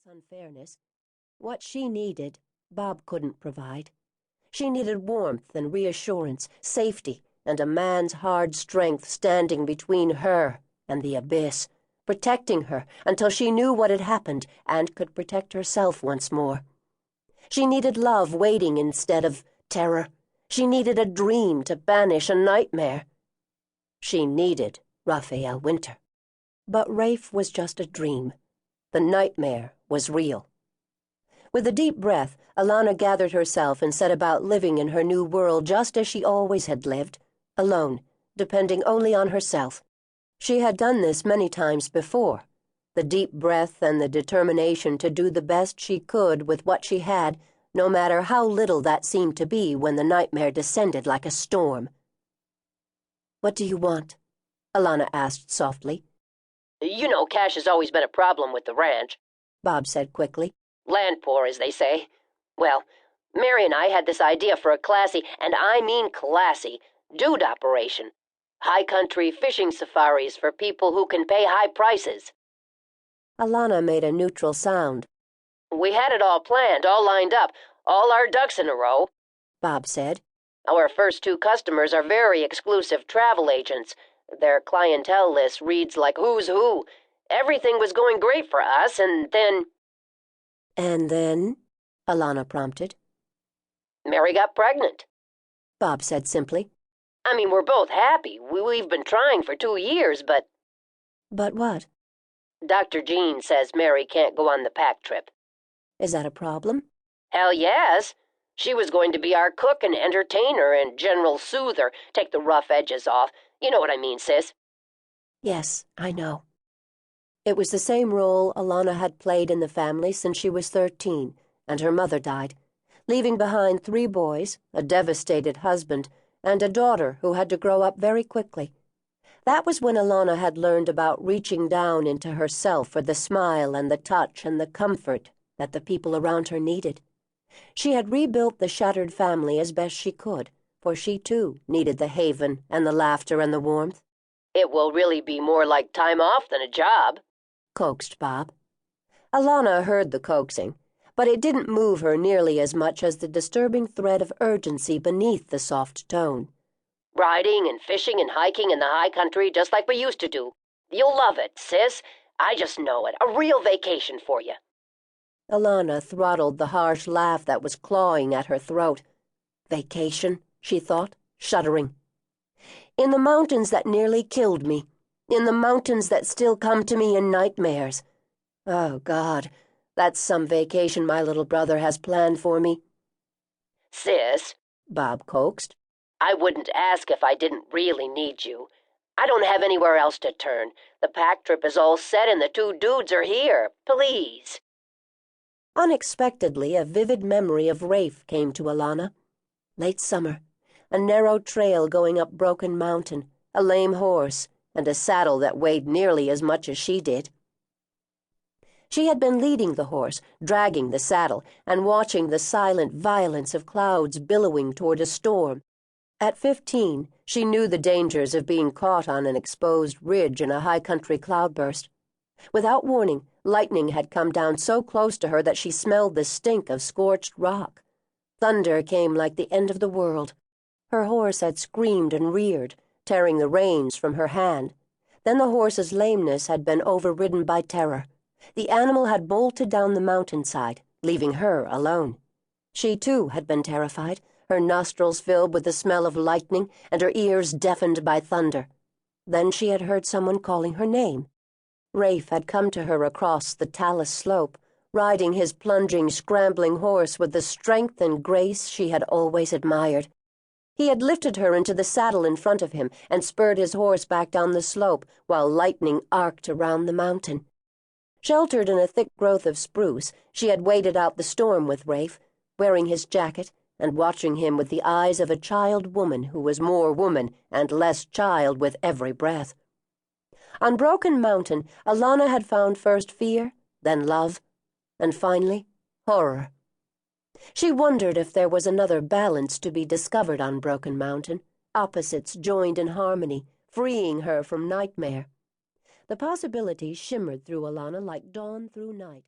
unfairness. What she needed, Bob couldn't provide. She needed warmth and reassurance, safety, and a man's hard strength standing between her and the abyss, protecting her until she knew what had happened and could protect herself once more. She needed love waiting instead of terror. She needed a dream to banish a nightmare. She needed Rafe Winter. But Rafe was just a dream. The nightmare was real. With a deep breath, Alana gathered herself and set about living in her new world just as she always had lived, alone, depending only on herself. She had done this many times before. The deep breath and the determination to do the best she could with what she had, no matter how little that seemed to be when the nightmare descended like a storm. "What do you want?" Alana asked softly. "You know cash has always been a problem with the ranch," Bob said quickly. "Land poor, as they say. Well, Mary and I had this idea for a classy, and I mean classy, dude operation. High country fishing safaris for people who can pay high prices." Alana made a neutral sound. "We had it all planned, all lined up, all our ducks in a row," Bob said. "Our first two customers are very exclusive travel agents. Their clientele list reads like who's who. Everything was going great for us, and then—" "And then?" Alana prompted. "Mary got pregnant," Bob said simply. "I mean, we're both happy. We've been trying for 2 years, but—" "But what?" "Dr. Jean says Mary can't go on the pack trip." "Is that a problem?" "Hell yes. She was going to be our cook and entertainer and general soother, take the rough edges off. You know what I mean, sis." "Yes, I know." It was the same role Alana had played in the family since she was 13, and her mother died, leaving behind 3 boys, a devastated husband, and a daughter who had to grow up very quickly. That was when Alana had learned about reaching down into herself for the smile and the touch and the comfort that the people around her needed. She had rebuilt the shattered family as best she could, for she too needed the haven and the laughter and the warmth. "It will really be more like time off than a job," coaxed Bob. Alana heard the coaxing, but it didn't move her nearly as much as the disturbing thread of urgency beneath the soft tone. "Riding and fishing and hiking in the high country just like we used to do. You'll love it, sis. I just know it. A real vacation for you." Alana throttled the harsh laugh that was clawing at her throat. Vacation, she thought, shuddering. "In the mountains that nearly killed me. In the mountains that still come to me in nightmares. Oh, God, that's some vacation my little brother has planned for me." "Sis," Bob coaxed, "I wouldn't ask if I didn't really need you. I don't have anywhere else to turn. The pack trip is all set and the 2 dudes are here. Please." Unexpectedly, a vivid memory of Rafe came to Alana. Late summer, a narrow trail going up Broken Mountain, a lame horse, and a saddle that weighed nearly as much as she did. She had been leading the horse, dragging the saddle, and watching the silent violence of clouds billowing toward a storm. At 15, she knew the dangers of being caught on an exposed ridge in a high-country cloudburst. Without warning, lightning had come down so close to her that she smelled the stink of scorched rock. Thunder came like the end of the world. Her horse had screamed and reared, tearing the reins from her hand. Then the horse's lameness had been overridden by terror. The animal had bolted down the mountainside, leaving her alone. She, too, had been terrified, her nostrils filled with the smell of lightning and her ears deafened by thunder. Then she had heard someone calling her name. Rafe had come to her across the talus slope, riding his plunging, scrambling horse with the strength and grace she had always admired. He had lifted her into the saddle in front of him and spurred his horse back down the slope while lightning arced around the mountain. Sheltered in a thick growth of spruce, she had waited out the storm with Rafe, wearing his jacket and watching him with the eyes of a child woman who was more woman and less child with every breath. On Broken Mountain, Alana had found first fear, then love, and finally, horror. She wondered if there was another balance to be discovered on Broken Mountain, opposites joined in harmony, freeing her from nightmare. The possibilities shimmered through Alana like dawn through night.